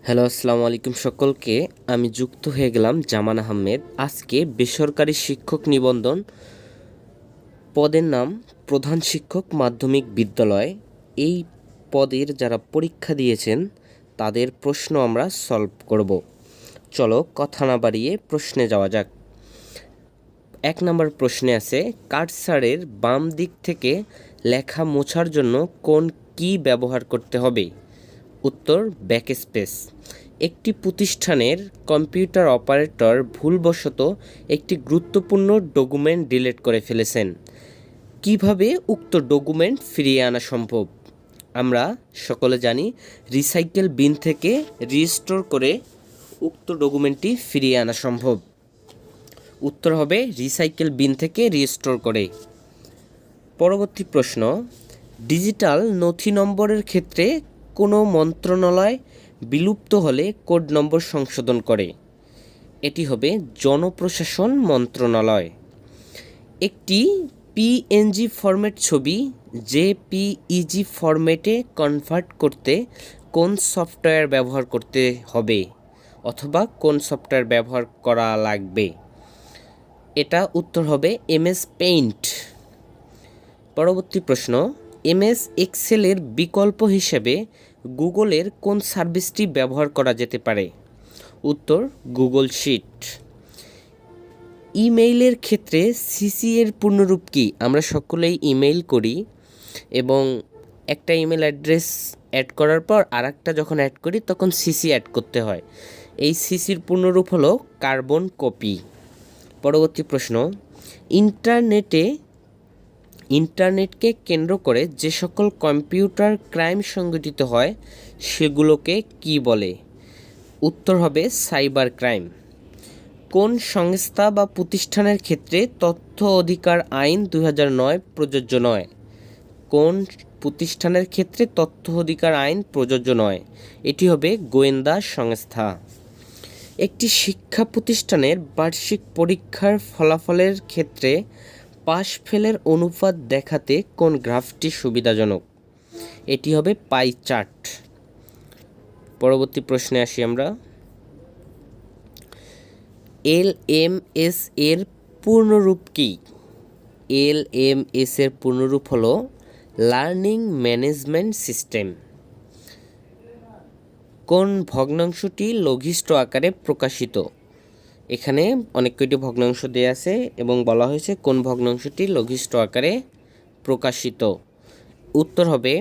Hello, আসসালামু আলাইকুম সকলকে। আমি যুক্ত হয়ে গেলাম জামান আহমেদ। আজকে বেসরকারি শিক্ষক নিবন্ধন পদের নাম প্রধান শিক্ষক মাধ্যমিক বিদ্যালয়। এই পদের যারা পরীক্ষা দিয়েছেন তাদের প্রশ্ন আমরা সলভ করব। চলো কথা না বাড়িয়ে প্রশ্নে যাওয়া যাক। 1 নম্বর প্রশ্নে আছে, কার্সারের বাম দিক থেকে লেখা মোছার জন্য কোন কি ব্যবহার করতে হবে? উত্তর, ব্যাকস্পেস। একটি প্রতিষ্ঠানের কম্পিউটার অপারেটর ভুলবশত একটি গুরুত্বপূর্ণ ডকুমেন্ট ডিলিট করে ফেলেছেন। কিভাবে উক্ত ডকুমেন্ট ফিরিয়ে আনা সম্ভব? আমরা সকলে জানি রিসাইকেল বিন থেকে রিস্টোর করে উক্ত ডকুমেন্টটি ফিরিয়ে আনা সম্ভব। উত্তর হবে রিসাইকেল বিন থেকে রিস্টোর করে। পরবর্তী প্রশ্ন, ডিজিটাল নথি নম্বরের ক্ষেত্রে কোনো মন্ত্রণালয় বিলুপ্ত হলে কোড নম্বর সংশোধন করে? এটি হবে জনপ্রশাসন মন্ত্রণালয়। একটি পিএনজি ফরম্যাট ছবি জেপিইজি ফরম্যাটে কনভার্ট করতে কোন সফটওয়্যার ব্যবহার করতে হবে অথবা কোন সফটওয়্যার ব্যবহার করা লাগবে? এটা উত্তর হবে এমএস পেইন্ট। পরবর্তী প্রশ্ন, এমএস এক্সেলের বিকল্প হিসেবে গুগলের কোন সার্ভিসটি ব্যবহার করা যেতে পারে? উত্তর, গুগল শিট। ইমেইলের ক্ষেত্রে সিসি এর পূর্ণরূপ কি? আমরা সকলেই ইমেইল করি এবং একটা ইমেল অ্যাড্রেস অ্যাড করার পর আরেকটা যখন অ্যাড করি তখন সিসি অ্যাড করতে হয়। এই সিসির পূর্ণরূপ হলো কার্বন কপি। পরবর্তী প্রশ্ন, ইন্টারনেটকে কেন্দ্র করে যে সকল কম্পিউটার ক্রাইম সংঘটিত হয় সেগুলোকে কি বলে? উত্তর হবে সাইবার ক্রাইম। কোন সংস্থা বা প্রতিষ্ঠানের ক্ষেত্রে তথ্য অধিকার আইন 2009 প্রযোজ্য নয়? কোন প্রতিষ্ঠানের ক্ষেত্রে তথ্য অধিকার আইন প্রযোজ্য নয়? এটি হবে গোয়েন্দা সংস্থা। একটি শিক্ষা প্রতিষ্ঠানের বার্ষিক পরীক্ষার ফলাফলের ক্ষেত্রে পাস ফেলের অনুপাত দেখাতে কোন গ্রাফটি সুবিধাজনক? এটি হবে পাই চার্ট। পরবর্তী প্রশ্নে আসি আমরা। এলএমএস এর পূর্ণরূপ কি? এলএমএস এর পূর্ণরূপ হলো লার্নিং ম্যানেজমেন্ট সিস্টেম। কোন ভগ্নাংশটি লঘিষ্ঠ আকারে প্রকাশিত? এখানে অনেক কয়টি ভগ্নাংশ দেওয়া আছে এবং বলা হয়েছে কোন ভগ্নাংশটি লঘিষ্ঠ আকারে প্রকাশিত। উত্তর হবে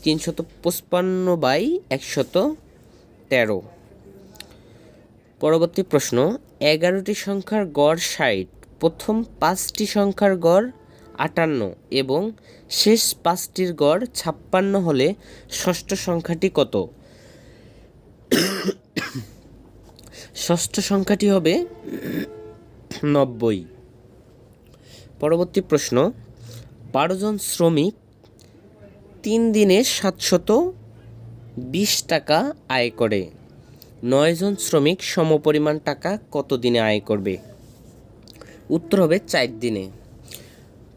355/113। পরবর্তী প্রশ্ন, 11টি সংখ্যার গড় 60, প্রথম 5টি সংখ্যার গড় 58 এবং শেষ 5টির গড় 56 হলে ষষ্ঠ সংখ্যাটি কত? ষষ্ঠ সংখ্যাটি হবে 90। পরবর্তী প্রশ্ন, 12 জন শ্রমিক 3 দিনে 720 টাকা আয় করে। 9 জন শ্রমিক সমপরিমাণ টাকা কত দিনে আয় করবে? উত্তর হবে 4 দিনে।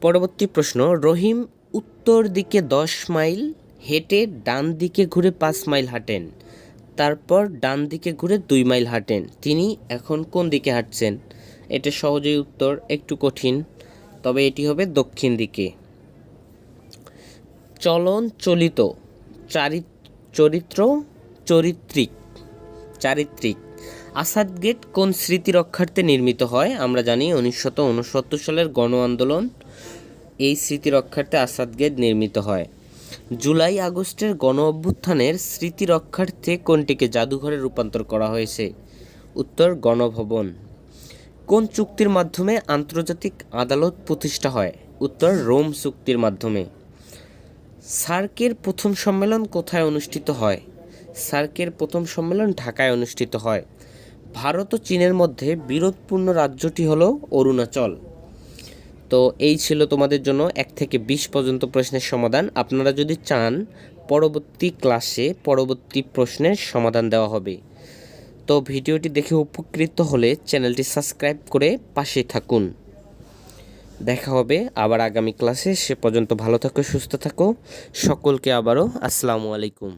পরবর্তী প্রশ্ন, রহিম উত্তর দিকে 10 মাইল হেঁটে ডান দিকে ঘুরে 5 মাইল হাঁটেন, তারপর ডান দিকে ঘুরে 2 মাইল হাঁটেন। তিনি এখন কোন দিকে হাঁটছেন? এটা সহজেই উত্তর, একটু কঠিন, তবে এটি হবে দক্ষিণ দিকে। চলন চলিত চারিত্রিক আসাদ গেট কোন স্মৃতি রক্ষার্থে নির্মিত হয়? আমরা জানি 1969 সালের গণ আন্দোলন, এই স্মৃতি রক্ষার্থে আসাদ গেট নির্মিত হয়। জুলাই আগস্টের গণ অভ্যুত্থানের স্মৃতি রক্ষার্থে কোনটিকে জাদুঘরে রূপান্তর করা হয়েছে? উত্তর, গণভবন। কোন চুক্তির মাধ্যমে আন্তর্জাতিক আদালত প্রতিষ্ঠা হয়? উত্তর, রোম চুক্তির মাধ্যমে। সার্কের প্রথম সম্মেলন কোথায় অনুষ্ঠিত হয়? সার্কের প্রথম সম্মেলন ঢাকায় অনুষ্ঠিত হয়। ভারত ও চীনের মধ্যে বিরোধপূর্ণ রাজ্যটি হলো অরুণাচল। তো এই ছিল তোমাদের জন্য 1 থেকে 20 পর্যন্ত প্রশ্নের সমাধান। আপনারা যদি চান পরবর্তী ক্লাসে পরবর্তী প্রশ্নের সমাধান দেওয়া হবে। তো ভিডিওটি দেখে উপকৃত হলে চ্যানেলটি সাবস্ক্রাইব করে পাশে থাকুন। দেখা হবে আবার আগামী ক্লাসে। সে পর্যন্ত ভালো থাকো, সুস্থ থাকো। সকলকে আবারও আসসালামু আলাইকুম।